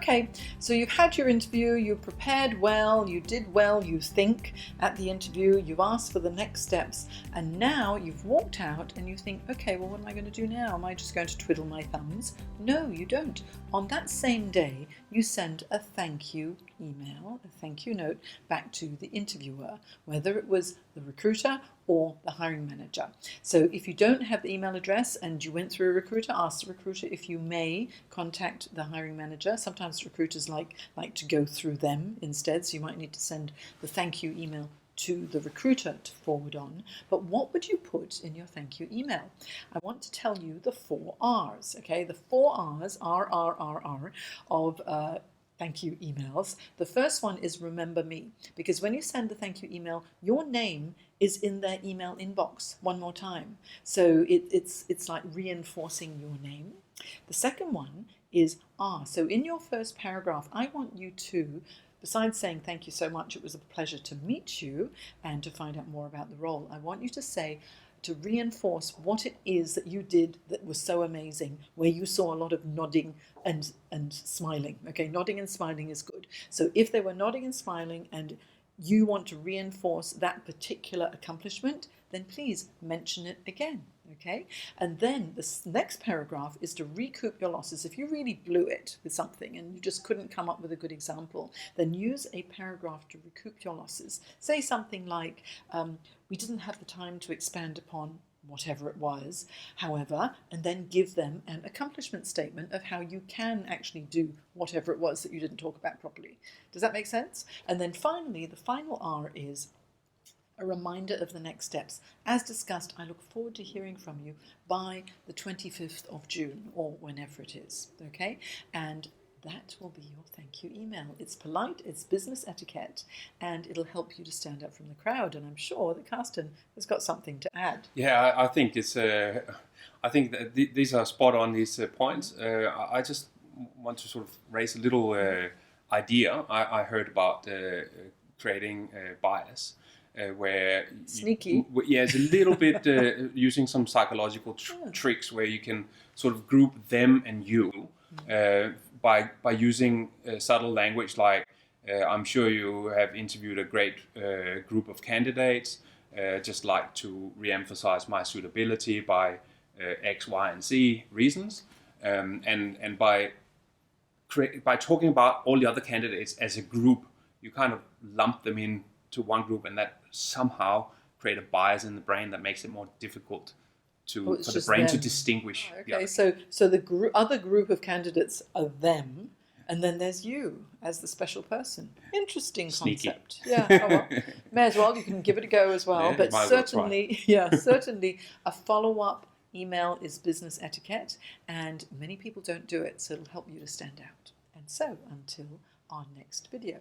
Okay, so you've had your interview, you prepared well, you did well, you think, at the interview, you've asked for the next steps, and now you've walked out and you think, okay, well, what am I going to do now? Am I just going to twiddle my thumbs? No, you don't. On that same day, you send a thank you email, a thank you note back to the interviewer, whether it was the recruiter or the hiring manager. So if you don't have the email address and you went through a recruiter, ask the recruiter if you may contact the hiring manager. Sometimes recruiters like to go through them instead, so you might need to send the thank you email to the recruiter to forward on. But what would you put in your thank you email? I want to tell you the 4 R's, okay? The 4 R's, R, of thank you emails. The first one is remember me, because when you send the thank you email, your name is in their email inbox one more time. So it's like reinforcing your name. The second one is R. So in your first paragraph, I want you to, besides saying thank you so much, it was a pleasure to meet you and to find out more about the role, I want you to say, to reinforce what it is that you did that was so amazing, where you saw a lot of nodding and smiling. Okay, nodding and smiling is good. So if they were nodding and smiling and you want to reinforce that particular accomplishment, then please mention it again. Okay, and then the next paragraph is to recoup your losses. If you really blew it with something and you just couldn't come up with a good example, then use a paragraph to recoup your losses. Say something like, we didn't have the time to expand upon whatever it was, however, and then give them an accomplishment statement of how you can actually do whatever it was that you didn't talk about properly. Does that make sense? And then finally, the final R is a reminder of the next steps. As discussed, I look forward to hearing from you by the 25th of June or whenever it is, okay? And that will be your thank you email. It's polite, it's business etiquette, and it'll help you to stand out from the crowd. And I'm sure that Carsten has got something to add. Yeah, I think it's. I think that these are spot on, these points. I just want to sort of raise a little idea. I heard about creating bias. Where sneaky, it's a little bit using some psychological tricks where you can sort of group them and you by using subtle language like I'm sure you have interviewed a great group of candidates. Just like to re-emphasize my suitability by X, Y, and Z reasons, and by talking about all the other candidates as a group, you kind of lump them in to one group, and that somehow create a bias in the brain that makes it more difficult for the brain to distinguish. Okay, so the other group of candidates are them, and then there's you as the special person. Interesting concept. Yeah, oh well, may as well. You can give it a go as well. Yeah, but certainly, certainly a follow-up email is business etiquette, and many people don't do it, so it'll help you to stand out. And so, until our next video.